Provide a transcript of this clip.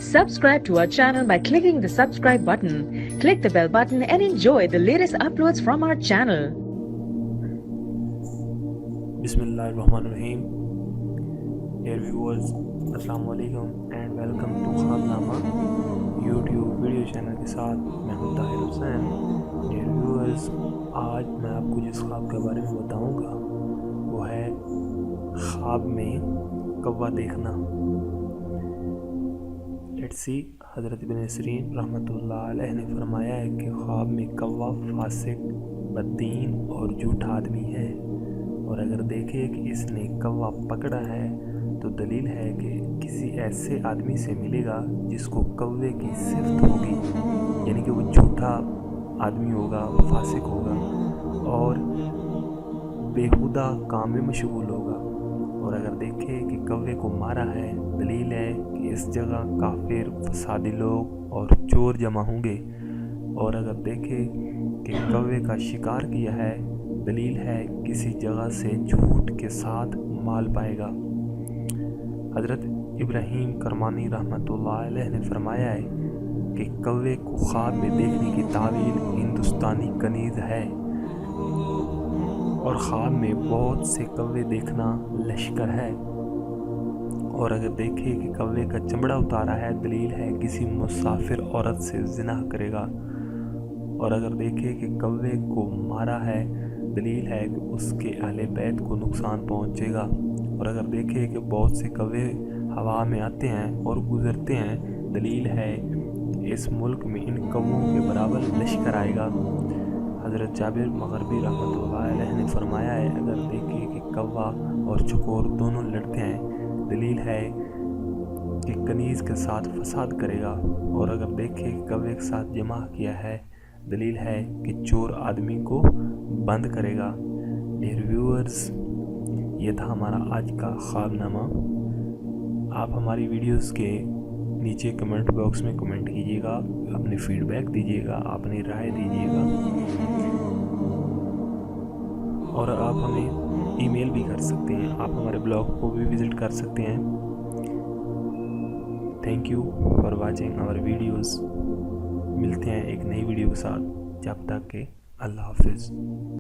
Subscribe to our channel by clicking the subscribe button. Click the bell button and enjoy the latest uploads from our channel. Bismillahirrahmanirrahim. Dear viewers, Assalamu alaikum and welcome to ख्वाबनामा YouTube video channel के साथ मैं हूं Tahir Hussain. Dear viewers, आज मैं आपको जिस ख्वाब के बारे में बताऊंगा वो है ख्वाब में कौवा देखना। लेट्स सी, हज़रत इब्न सिरीन रहमतुल्लाह अलैह ने फरमाया है कि ख्वाब में कौवा फासिक, बददीन और झूठा आदमी है, और अगर देखे कि इसने कौवा पकड़ा है तो दलील है कि किसी ऐसे आदमी से मिलेगा जिसको कौवे की सिफ्त होगी, यानी कि वो झूठा आदमी होगा, फासिक होगा और बेहुदा काम में मशगूल होगा। और अगर देखे कि कौवे को मारा है, दलील है कि इस जगह काफिर, फसादी लोग और चोर जमा होंगे। और अगर देखे कि कौवे का शिकार किया है, दलील है किसी जगह से झूठ के साथ माल पाएगा। हज़रत इब्राहीम करमानी रहमतुल्लाह अलैह ने फरमाया है कि कौवे को ख्वाब में देखने की तावील हिंदुस्तानी कनीज़ है, और ख्वाब में बहुत से कौवे देखना लश्कर है। और अगर देखे कि कौवे का चमड़ा उतारा है, दलील है किसी मुसाफिर औरत से ज़िना करेगा। और अगर देखे कि कौवे को मारा है, दलील है कि उसके अहले बैत को नुकसान पहुंचेगा। और अगर देखे कि बहुत से कौवे हवा में आते हैं और गुजरते हैं, दलील है इस मुल्क में इन कौवों के बराबर लश्कर आएगा। हज़रत जाबिर मग़रिबी रहमतुल्लाह अलैह ने फरमाया है, अगर देखे कि कौवा और चकोर दोनों लड़ते हैं, दलील है कि कनीज़ के साथ फसाद करेगा। और अगर देखे कि कौवे के साथ जमा किया है, दलील है कि चोर आदमी को बंद करेगा। डियर व्यूअर्स, ये था हमारा आज का ख्वाबनामा। आप हमारी वीडियोस के नीचे कमेंट बॉक्स में कमेंट कीजिएगा, अपनी फीडबैक दीजिएगा, अपनी राय दीजिएगा, और आप हमें ईमेल भी कर सकते हैं। आप हमारे ब्लॉग को भी विज़िट कर सकते हैं। Thank you for watching our videos. मिलते हैं एक नई वीडियो के साथ, जब तक के अल्लाह हाफिज़।